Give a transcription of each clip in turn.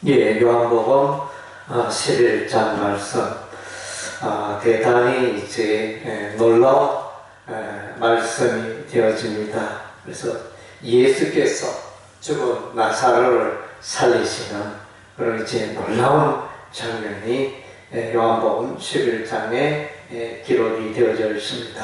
예, 요한복음 11장 말씀, 대단히 이제 놀라운 말씀이 되어집니다. 그래서 예수께서 죽은 나사로를 살리시는 그런 이제 놀라운 장면이 요한복음 11장에 기록이 되어져 있습니다.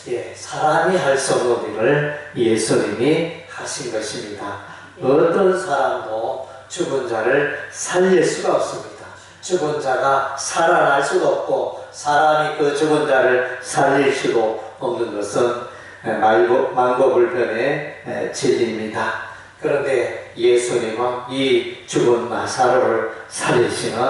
예, 사람이 할 수 없는 일을 예수님이 하신 것입니다. 어떤 사람도 죽은 자를 살릴 수가 없습니다. 죽은 자가 살아날 수도 없고 사람이 그 죽은 자를 살릴 수도 없는 것은 만고불변의 진리입니다. 그런데 예수님은 이 죽은 나사로를 살리시는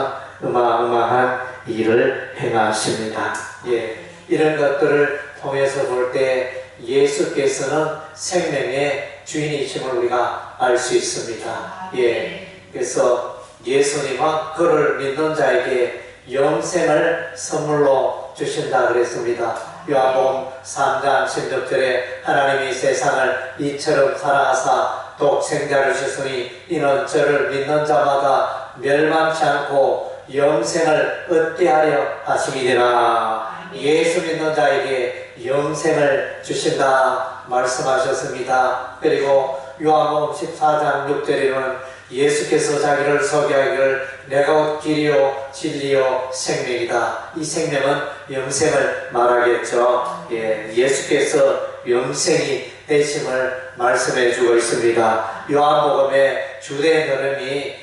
어마어마한 일을 행하십니다. 예, 이런 것들을 통해서 볼 때 예수께서는 생명의 주인이심을 우리가 알 수 있습니다. 예, 그래서 예수님은 그를 믿는 자에게 영생을 선물로 주신다 그랬습니다. 요한복음 3장 16절에 하나님이 세상을 이처럼 사랑하사 독생자를 주셨으니 이는 저를 믿는 자마다 멸망치 않고 영생을 얻게 하려 하심이니라. 예수 믿는 자에게 영생을 주신다 말씀하셨습니다. 그리고 요한복음 14장 6절에는 예수께서 자기를 소개하기를 내가 곧 길이요 진리요 생명이다. 이 생명은 영생을 말하겠죠. 예, 예수께서 영생이 되심을 말씀해 주고 있습니다. 요한복음의 주된 흐름이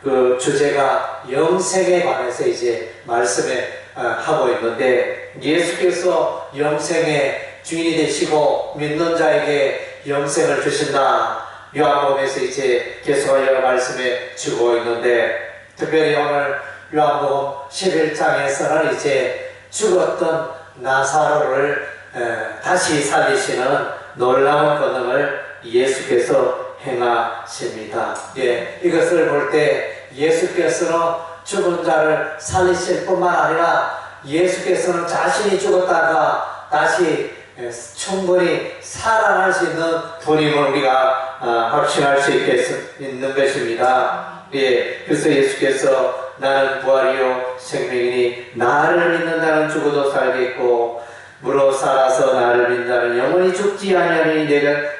그 주제가 영생에 관해서 이제 말씀에 하고 있는데 예수께서 영생의 주인이 되시고 믿는 자에게 영생을 주신다. 요한복음에서 이제 계속하여 말씀해 주고 있는데 특별히 오늘 요한복음 11장에서는 이제 죽었던 나사로를 다시 살리시는 놀라운 권능을 예수께서 행하십니다. 예, 이것을 볼 때 예수께서는 죽은 자를 살리실 뿐만 아니라 예수께서는 자신이 죽었다가 다시 충분히 살아날 수 있는 분임을 우리가 확신할 수 있는 것입니다. 예, 그래서 예수께서 나는 부활이요 생명이니 나를 믿는 자는 죽어도 살겠고 무릇 살아서 나를 믿는 자는 영원히 죽지 아니하니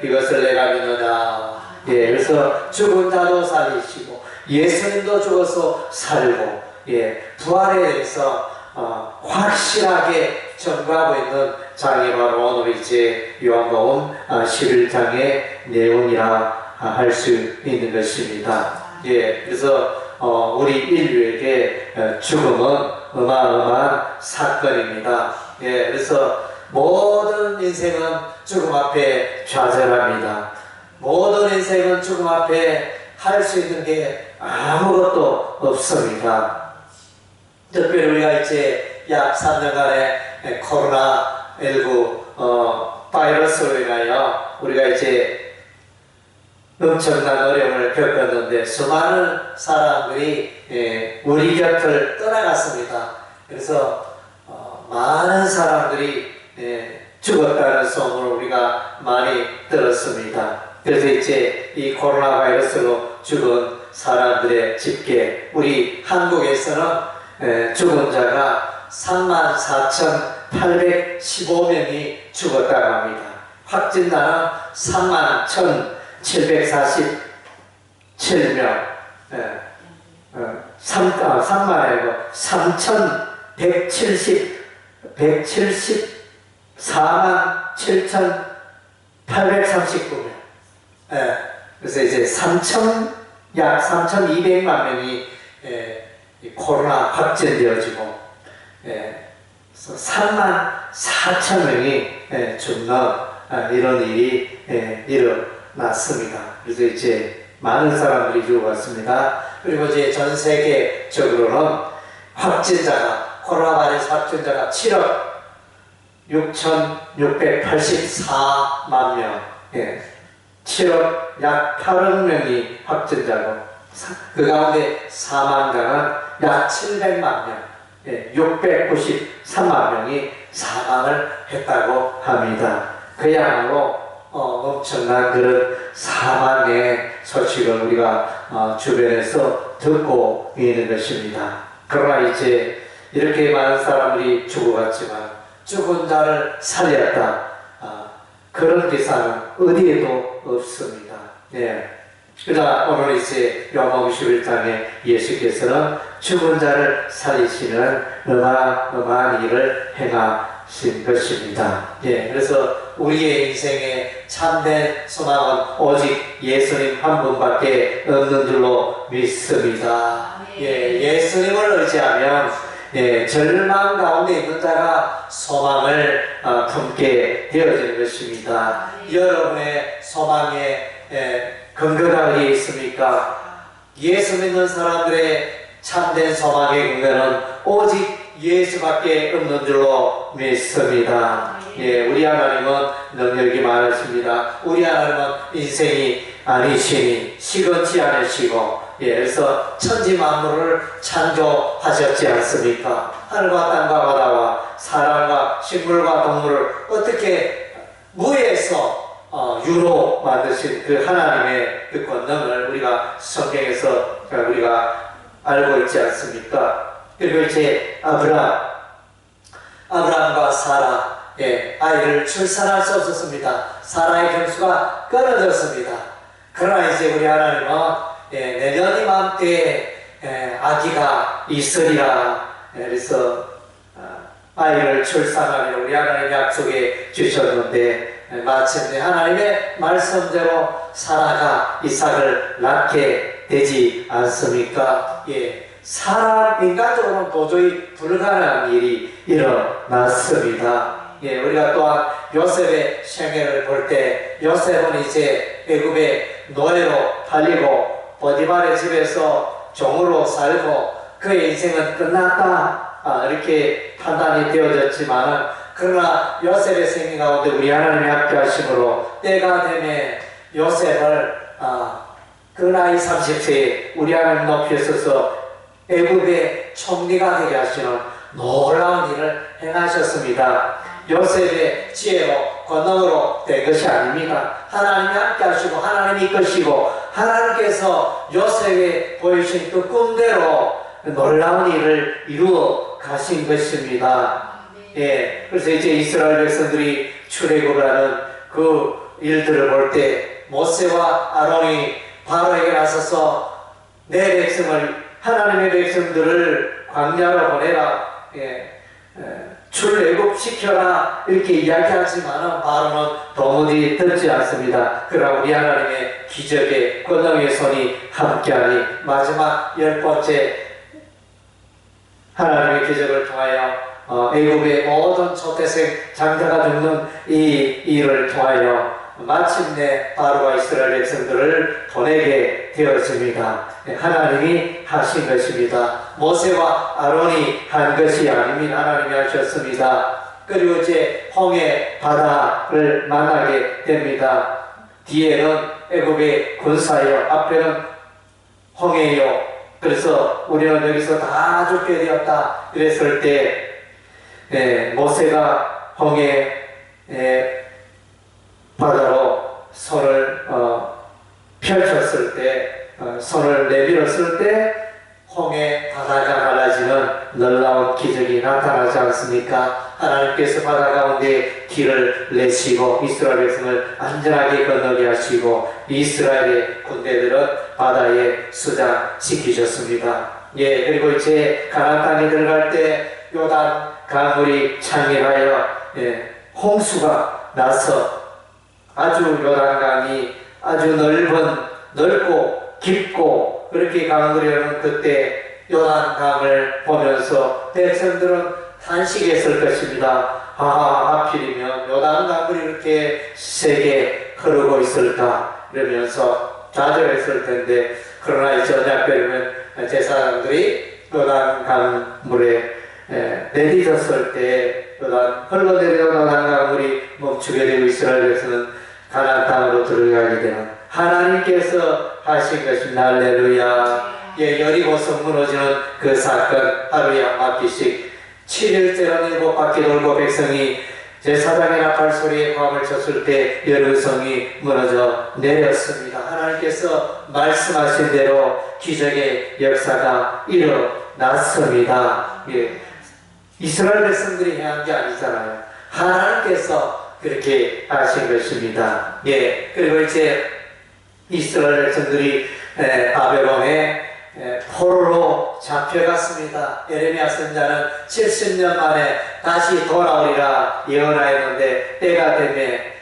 이것을 내가 믿느냐. 예, 그래서 죽은 자도 살리시고 예수님도 죽어서 살고 예, 부활에 대해서 확실하게 전가하고 있는 장이 바로 오늘 이제 요한복음 11장의 내용이라 할 수 있는 것입니다. 예, 그래서 우리 인류에게 죽음은 어마어마한 사건입니다. 예, 그래서 모든 인생은 죽음 앞에 좌절합니다. 모든 인생은 죽음 앞에 할 수 있는 게 아무것도 없습니다. 특별히 우리가 이제 약 3년간의 코로나19 바이러스로 인하여 우리가 이제 엄청난 어려움을 겪었는데 수많은 사람들이 우리 곁을 떠나갔습니다. 그래서 많은 사람들이 죽었다는 소문을 우리가 많이 들었습니다. 그래서 이제 이 코로나 바이러스로 죽은 사람들의 집계, 우리 한국에서는 죽은 자가 34,815명이 죽었다고 합니다. 확진자는 31,747명, 174만 7,839명. 그래서 이제 약 3,200만 명이 코로나 확진되어지고 34,000명이 죽는 이런 일이 일어났습니다. 그래서 이제 많은 사람들이 죽어갔습니다. 그리고 이제 전 세계적으로는 코로나 바이러스 확진자가 7억 6,684만 명, 7억 약 8억 명이 확진자고 그 가운데 사망자는 약 700만 명, 693만 명이 사망을 했다고 합니다. 그야말로 엄청난 그런 사망의 소식을 우리가 주변에서 듣고 있는 것입니다. 그러나 이제 이렇게 많은 사람들이 죽어갔지만 죽은 자를 살렸다. 그런 기사는 어디에도 없습니다. 네. 그러나 오늘 이제 요한복음 11장에 예수께서는 죽은 자를 살리시는 어마어마한 일을 행하신 것입니다. 예, 그래서 우리의 인생에 참된 소망은 오직 예수님 한 분밖에 없는 줄로 믿습니다. 예, 예수님을 의지하면 절망 가운데 있는 자가 소망을 품게 되어지는 것입니다. 여러분의 소망에 근거가 어디에 있습니까? 예수 믿는 사람들의 참된 소망의 근거는 오직 예수밖에 없는 줄로 믿습니다. 예, 우리 하나님은 능력이 많으십니다. 우리 하나님은 인생이 아니시니 시건치 않으시고, 그래서 천지 만물을 창조하셨지 않습니까? 하늘과 땅과 바다와 사람과 식물과 동물을 어떻게 무에서 유로 만드신 그 하나님의 그 권능을 우리가 성경에서 우리가 알고 있지 않습니까? 그리고 이제 아브라함과 사라, 아이를 출산할 수 없었습니다. 사라의 경수가 끊어졌습니다. 그러나 이제 우리 하나님은 내년 이맘때에 아기가 있으리라. 그래서 아이를 출산하리라 우리 하나님 약속해 주셨는데, 마침내 하나님의 말씀대로 사라가 이삭을 낳게 되지 않습니까? 사람 인간적으로는 도저히 불가능한 일이 일어났습니다. 우리가 또한 요셉의 생애를 볼 때 요셉은 이제 애굽의 노예로 팔리고 보디발의 집에서 종으로 살고 그의 인생은 끝났다, 이렇게 판단이 되어졌지만, 그러나 요셉의 생애 가운데 우리 하나님의 함께하심으로 때가 되면 요셉을 그 나이 30세에 우리 하나님 높이 서서 애굽의 총리가 되게 하시는 놀라운 일을 행하셨습니다. 요셉의 지혜로 권능으로 된 것이 아닙니다. 하나님이 함께 하시고 하나님이 이끄시고 하나님께서 요셉에 보이신 그 꿈대로 놀라운 일을 이루어 가신 것입니다. 그래서 이제 이스라엘 백성들이 출애굽을 하는 그 일들을 볼 때 모세와 아론이 바로에게 나서서 내 백성을, 하나님의 백성들을 광야로 보내라, 출애굽시켜라, 이렇게 이야기하지만 바로는 도무지 듣지 않습니다. 그러나 우리 하나님의 기적의 권능의 손이 함께하니 마지막 10번째 하나님의 기적을 통하여 애굽의 모든 초태생 장자가 죽는 이 일을 통하여 마침내 바로가 이스라엘 백성들을 보내게 되었습니다. 하나님이 하신 것입니다. 모세와 아론이 한 것이 아닙니다. 하나님이 하셨습니다. 그리고 이제 홍해 바다를 만나게 됩니다. 뒤에는 애굽의 군사요, 앞에는 홍해요. 그래서 우리는 여기서 다 죽게 되었다. 이랬을 때 모세가 홍해 바다로 손을 펼쳤을 때, 손을 내밀었을 때 홍해 바다가 갈라지는 놀라운 기적이 나타나지 않습니까? 하나님께서 바다 가운데 길을 내시고 이스라엘 백성을 안전하게 건너게 하시고 이스라엘의 군대들은 바다에 수장시키셨습니다. 그리고 이제 가나안 땅에 들어갈 때 요단 강물이 창렬하여 홍수가 나서 아주 요단강이 아주 넓고 깊고 그렇게 강물이 흐르는 그때 요단강을 보면서 백성들은 탄식했을 것입니다. 하필이면 요단강물이 이렇게 세게 흐르고 있을까, 이러면서 좌절했을 텐데, 그러나 이제 언약궤면 제사장들이 요단강물에 내딛었을 때 흘러내리던 요단강물이 멈추게 되고 이스라엘 백성은 가나안 땅으로 들어가게 되는 하나님께서 하신 것입니다. 할렐루야. 여리고성 무너지는 그 사건, 하루에 한 바퀴씩 7일째는 7바퀴 돌고 백성이 제사장의 나팔 소리에 고함을 쳤을 때 여러 성이 무너져 내렸습니다. 하나님께서 말씀하신 대로 기적의 역사가 일어났습니다. 예. 이스라엘 백성들이 행한 게 아니잖아요. 하나님께서 그렇게 하신 것입니다. 예. 그리고 이제 이스라엘 백성들이 바벨론에 포로로 잡혀갔습니다. 에레미야 선지자는 70년 만에 다시 돌아오리라 예언하였는데 때가 되매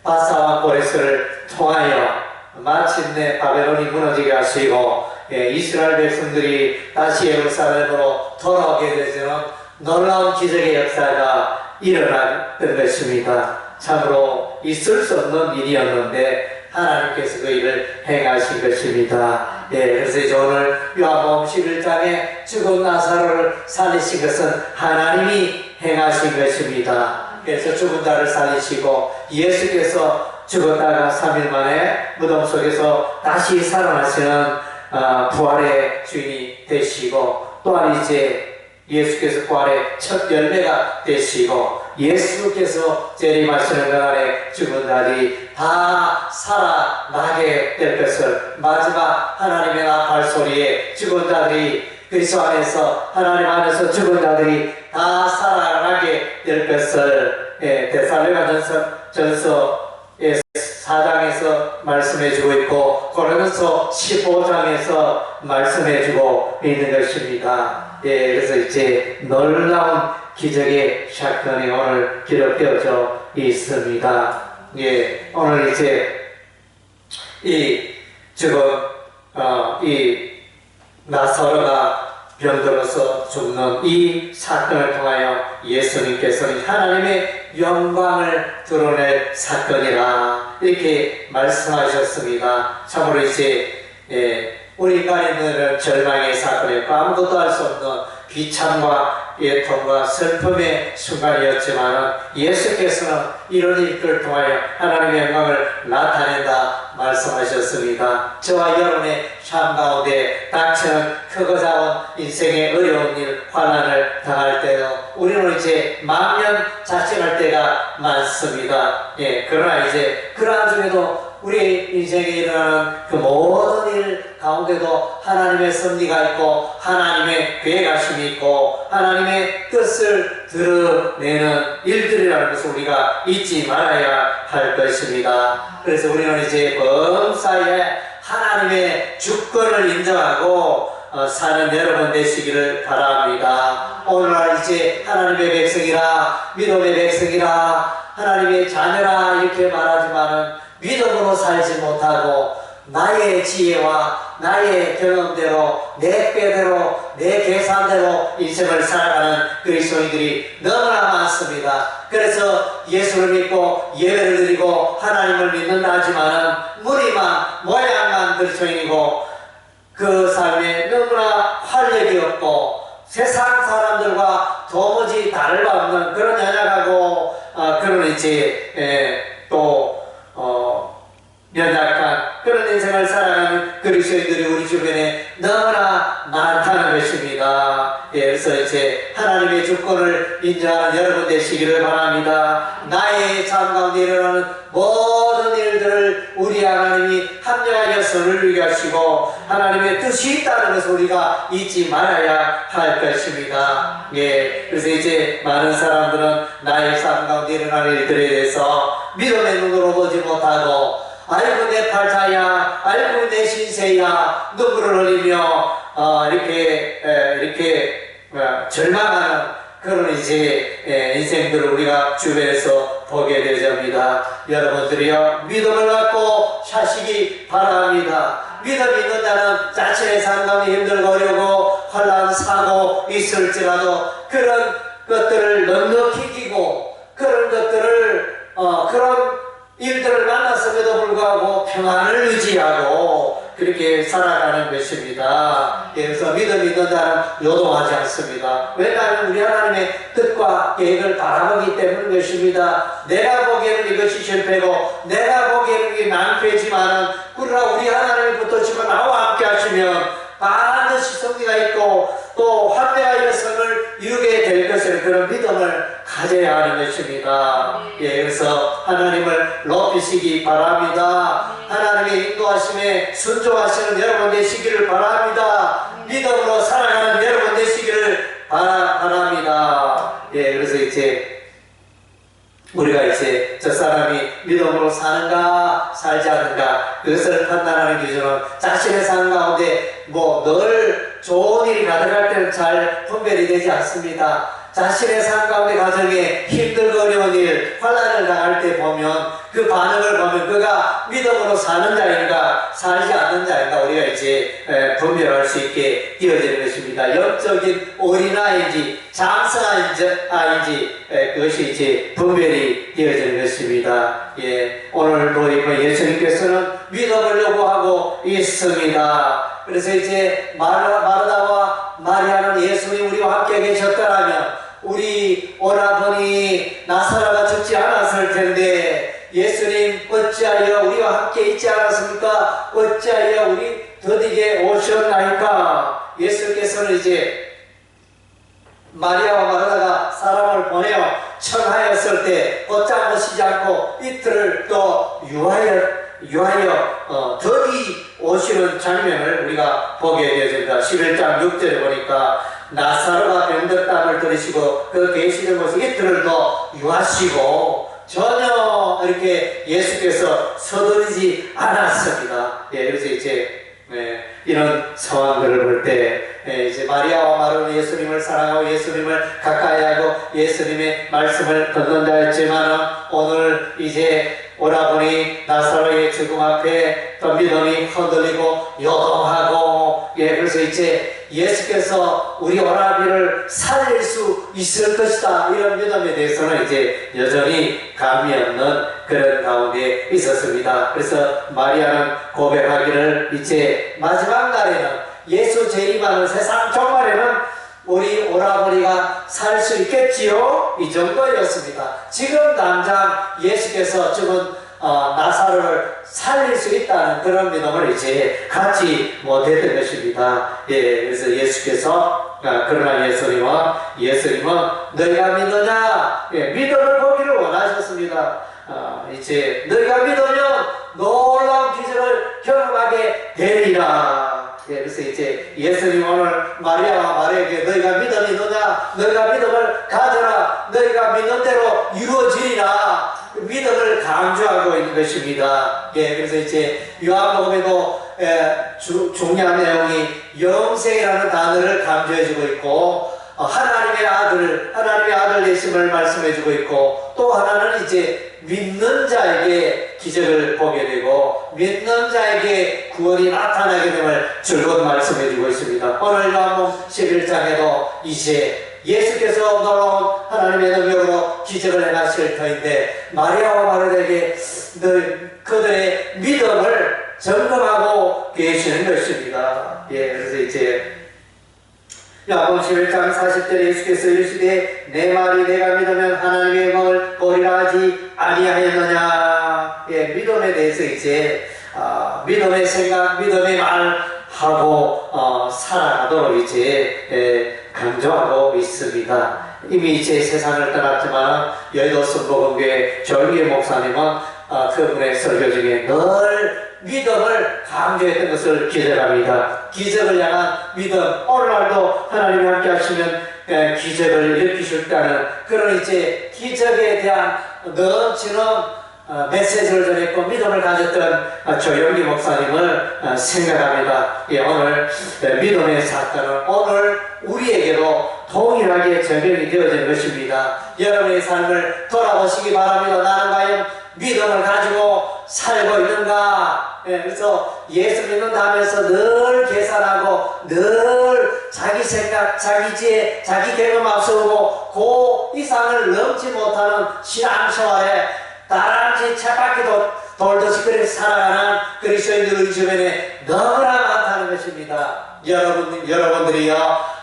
바사와 고레스를 통하여 마침내 바벨론이 무너지게 하시고 이스라엘 백성들이 다시 예루살렘으로 돌아오게 되는 놀라운 기적의 역사가 일어났던 것입니다. 참으로 있을 수 없는 일이었는데 하나님께서 그 일을 행하신 것입니다. 그래서 이제 오늘 요한복음 11장에 죽은 나사로를 살리신 것은 하나님이 행하신 것입니다. 그래서 죽은 자를 살리시고 예수께서 죽었다가 3일 만에 무덤 속에서 다시 살아나시는 부활의 주인이 되시고, 또한 이제 예수께서 부활의 첫 열매가 되시고, 예수께서 재림하시는 그날에 죽은 자들이 다 살아나게 될 것을, 마지막 하나님의 나팔 소리에 죽은 자들이 그리스도 안에서, 하나님 안에서 죽은 자들이 다 살아나게 될 것을 데살로니가전서의 4장에서 말씀해주고 있고 고린도서 15장에서 말씀해주고 있는 것입니다. 그래서 이제 놀라운 기적의 사건이 오늘 기록되어져 있습니다. 오늘 이제 이 나사로가 병들어서 죽는 이 사건을 통하여 예수님께서는 하나님의 영광을 드러낼 사건이라 이렇게 말씀하셨습니다. 참으로 이제 우리 인간인들은 절망의 사건이었고 아무것도 할 수 없는 비참과 애통과 슬픔의 순간이었지만 예수께서는 이런 일들을 통하여 하나님의 영광을 나타낸다 말씀하셨습니다. 저와 여러분의 삶 가운데 닥치는 크고 작은 인생의 어려운 일, 환난을 당할 때도 우리는 이제 만면 자책할 때가 많습니다. 그러나 이제 그러한 중에도 우리 인생에 일어나는 그 모든 일 가운데도 하나님의 섭리가 있고 하나님의 계획하심이 있고 하나님의 뜻을 드러내는 일들이라는 것을 우리가 잊지 말아야 할 것입니다. 그래서 우리는 이제 범사에 하나님의 주권을 인정하고 사는 여러분 되시기를 바랍니다. 오늘날 이제 하나님의 백성이라, 믿음의 백성이라, 하나님의 자녀라 이렇게 말하지만은 믿음으로 살지 못하고 나의 지혜와 나의 경험대로 내 꾀대로 내 계산대로 인생을 살아가는 그리스도인들이 너무나 많습니다. 그래서 예수를 믿고 예배를 드리고 하나님을 믿는다 하지만은 무리만 모양만 그리스도인이고 그 삶에 너무나 활력이 없고 세상 사람들과 도무지 다를 바 없는 그런 연약하고 그런 이제 연약한 그런 인생을 살아가는 그리스도인들이 우리 주변에 너무나 많다는 것입니다. 그래서 이제 하나님의 주권을 인정하는 여러분 되시기를 바랍니다. 나의 삶 가운데 일어나는 모든 일들을 우리 하나님이 합력하여 선을 이루게 하시고 하나님의 뜻이 있다는 것을 우리가 잊지 말아야 할 것입니다. 그래서 이제 많은 사람들은 나의 삶 가운데 일어나는 일들에 대해서 믿음의 눈으로 보지 못하고 아이고 내 팔자야, 아이고 내 신세야 눈물을 흘리며 이렇게 절망하는 그런 이제 인생들을 우리가 주변에서 보게 되렵니다. 여러분들이요 믿음을 갖고 사시기 바랍니다. 믿음 있는 자는 자신의 삶 가운데 힘들고 어려고 환난 사고 있을지라도 그런 것들을 넉넉히 이기고 그런 것들을 그런 일들을 만났음에도 불구하고 평안을 유지하고 그렇게 살아가는 것입니다. 그래서 믿음 있는 자는 요동하지 않습니다. 왜냐하면 우리 하나님의 뜻과 계획을 바라보기 때문인 것입니다. 내가 보기에는 이것이 실패고 내가 보기에는 이게 낭패지만은 그러나 우리 하나님이 붙드시고 나와 함께 하시면 반드시 승리가 있고 또 합대하여 선을 이루게 될 그것은 그런 믿음을 가져야 하는 것입니다. 그래서 하나님을 높이시기 바랍니다. 하나님의 인도하심에 순종하시는 여러분 되시기를 바랍니다. 믿음으로 살아가는 여러분 되시기를 바랍니다. 그래서 이제 우리가 이제 저 사람이 믿음으로 사는가 살지 않는가 그것을 판단하는 기준은 자신의 삶 가운데 뭐 늘 좋은 일이 가득할 때는 잘 분별이 되지 않습니다. 자신의 삶 가운데 가정에 힘들고 어려운 일, 환난을 당할 때 보면 그 반응을 보면 그가 믿음으로 사는 자인가 살지 않는 자인가 우리가 이제 분별할 수 있게 되어지는 것입니다. 영적인 어린아이인지 장성아이인지 그것이 이제 분별이 되어지는 것입니다. 오늘도 예수님께서는 믿음을 요구하고 있습니다. 그래서 이제 마르다와 마리아는 예수님 우리와 함께 계셨더라면 우리 오라버니 나사로가 죽지 않았을 텐데 예수님 어찌하여 우리와 함께 있지 않았습니까? 어찌하여 우리 더디게 오셨나이까? 예수께서는 이제 마리아와 마르다가 사람을 보내어 청하였을 때 곧장 오시지 않고 이틀을 또 유하여 더디 오시는 장면을 우리가 보게 되어집니다. 11장 6절에 보니까 나사로가 병든 땀을 들이시고 그 계시는 곳에 이틀을 더 유하시고 전혀 이렇게 예수께서 서두르지 않았습니다. 그래서 이제 이런 상황들을 볼 때 이제 마리아와 마르는 예수님을 사랑하고 예수님을 가까이하고 예수님의 말씀을 듣는 자였지만 오늘 이제 오라버니 나사로의 죽음 앞에 또 믿음이 흔들리고 요동하고 그래서 이제 예수께서 우리 오라비를 살릴 수 있을 것이다 이런 믿음에 대해서는 이제 여전히 감이 없는 그런 가운데 있었습니다. 그래서 마리아는 고백하기를 이제 마지막 날에는 예수 재림하는 세상 종말에는 우리 오라버니가 살 수 있겠지요? 이 정도였습니다. 지금 당장 예수께서 죽은 나사로를 살릴 수 있다는 그런 믿음을 이제 갖지 못했던 것입니다. 그래서 예수께서 그러나 예수님은 너희가 믿느냐? 믿음을 보기를 원하셨습니다. 이제 너희가 믿으면 놀라운 기적을 경험하게 되리라. 그래서 이제 예수님 오늘 마리아와 마리아에게 너희가 믿음이 있느냐? 너희가 믿음을 가져라. 너희가 믿는 대로 이루어지리라. 믿음을 강조하고 있는 것입니다. 그래서 이제 요한복음에도 중요한 내용이 영생이라는 단어를 강조해주고 있고 하나님의 아들 되심을 말씀해주고 있고 또 하나는 이제 믿는 자에게 기적을 보게 되고 믿는 자에게 구원이 나타나게 됨을 줄곧 말씀해주고 있습니다. 오늘 요한복음 11장에도 이제 예수께서 놀라운 하나님의 능력으로 기적을 행하실 터인데 마리아와 마르다에게 그들의 믿음을 점검하고 계시는 것입니다. 그래서 이제 요한복음 11장 40절에 예수께서 이르시되 내 말이 내가 믿으면 하나님의 영광을 보리라 하지 아니하였느냐. 믿음에 대해서 이제 믿음의 생각, 믿음의 말하고 살아가도록 이제 강조하고 있습니다. 이미 이제 세상을 떠났지만 여의도 순복음교회 조영길 목사님은 그분의 설교 중에 늘 믿음을 강조했던 것을 기억합니다. 기적을 향한 믿음, 오늘날도 하나님이 함께 하시면 기적을 일으키실 때는 그런 이제 기적에 대한 넘치는 메시지를 전했고 믿음을 가졌던 조영기 목사님을 생각합니다. 오늘 믿음의 사건은 오늘 우리에게도 동일하게 적용이 되어진 것입니다. 여러분의 삶을 돌아보시기 바랍니다. 나는 과연 믿음을 가지고 살고 있는가? 그래서 예수 믿는다면서 늘 계산하고 늘 자기 생각, 자기 지혜, 자기 경험 앞서고 그 이상을 넘지 못하는 신앙생활에 다람쥐 쳇바퀴 돌듯이 그렇게 살아가는 그리스도인들 주변에 너무나 많다는 것입니다. 여러분들이요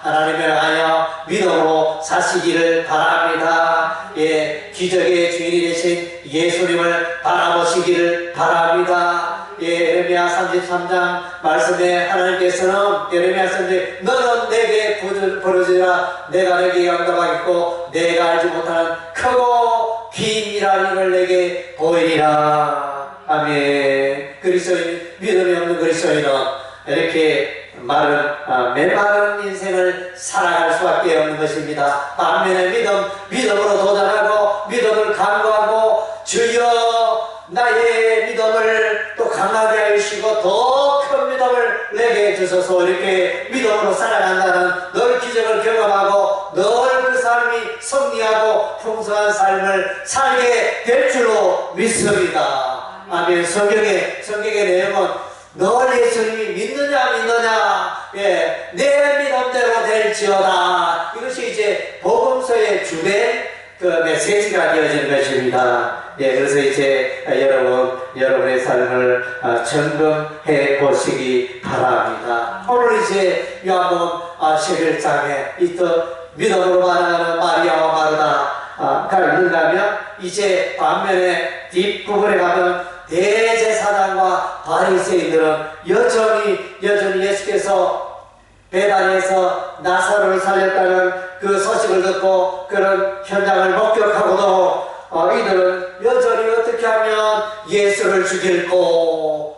하나님을 향하여 믿음으로 사시기를 바랍니다. 기적의 주인이 되신 예수님을 바라보시기를 바랍니다. 예레미야 33장 말씀에 하나님께서는 예레미야 선지 너는 내게 부르짖으라 내가 내게 응답하겠고 내가 알지 못하는 크고 긴 일을 내게 보이리라. 아멘. 그리스도인 믿음이 없는 그리스도인은 이렇게 메마른 인생을 살아갈 수밖에 없는 것입니다. 반면에 믿음으로 도전하고 믿음을 간구하고 주여 나의 믿음을 또 강하게 하시고 더 큰 믿음을 내게 주소서 이렇게 믿음으로 살아간다는 늘 기적을 경험하고 늘 그 삶이 승리하고 풍성한 삶을 살게 될 줄로 믿습니다. 아멘. 성경의 내용은 늘 예수님이 믿느냐 예, 내 믿음대로 될지어다. 이것이 이제 복음서의 주된 그 메시지가 되어지는 것입니다. 예, 그래서 이제 여러분의 삶을 점검해 보시기 바랍니다. 오늘 이제 요한복음 11장에 이 믿음으로 말하는 마리아와 마르다가 있는가면 이제 반면에 뒷부분에 가면 대제사장과 바리새인들은 여전히 예수께서 베다니에서 나사로를 살렸다는 그 소식을 듣고 그런 현장을 목격하고도 이들은 여전히 어떻게 하면 예수를 죽일고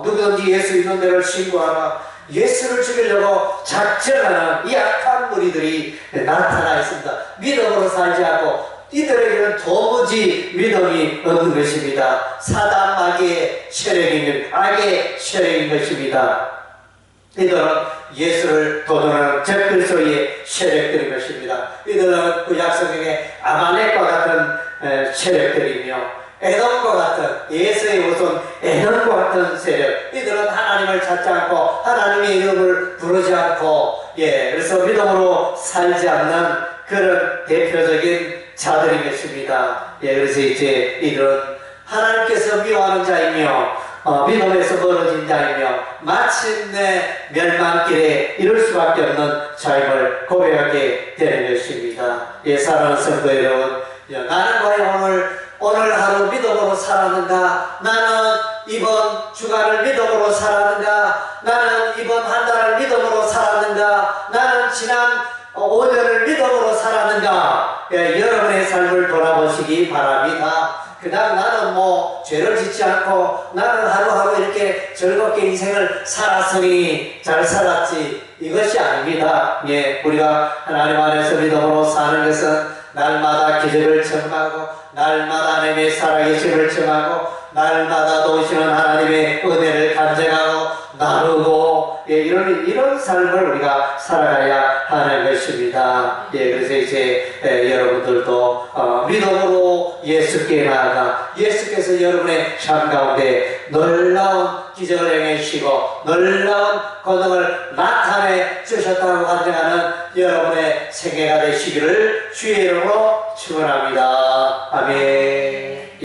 누구든지 예수 있는 데를 신고하라 예수를 죽이려고 작정하는 이 악한 무리들이 나타나 있습니다. 믿음으로 살지 않고 이들에게는 도무지 믿음이 없는 것입니다. 사단 마귀의 세력인 악의 세력인 것입니다. 이들은 예수를 도전하는 적그리스도의 세력들인 것입니다. 이들은 그 약성경의 아말렉과 같은 세력들이며 에돔과 같은 예수의 후손 에돔과 같은 세력 이들은 하나님을 찾지 않고 하나님의 이름을 부르지 않고 그래서 믿음으로 살지 않는 그런 대표적인 자들인 것입니다. 그래서 이제 이들은 하나님께서 미워하는 자이며 믿음에서 멀어진 자이며 마침내 멸망길에 이룰 수밖에 없는 자임을 고백하게 되는 것입니다. 사랑하는 성도 여러분, 나는 과연 오늘 하루 믿음으로 살았는가? 나는 이번 주간을 믿음으로 살았는가? 나는 이번 한 달을 믿음으로 살았는가? 나는 지난 5년을 믿음으로 살았는가? 여러분의 삶을 돌아보시기 바랍니다. 그냥 나는 죄를 짓지 않고 나는 하루하루 이렇게 즐겁게 인생을 살았으니 잘 살았지 이것이 아닙니다. 우리가 하나님 안에서 믿음으로 사는 것은 날마다 기적을 청하고 날마다 하나님의 살아계심을 청하고 날마다 도우시는 하나님의 은혜를 간증하고 나누고 이런 삶을 우리가 살아가야 하는 것입니다. 그래서 이제 여러분들도 믿음으로 예수께 나아가 예수께서 여러분의 삶 가운데 놀라운 기적을 행하시고 놀라운 권능을 나타내 주셨다고 간증하는 여러분의 생애가 되시기를 주의 이름으로 축원합니다. 아멘.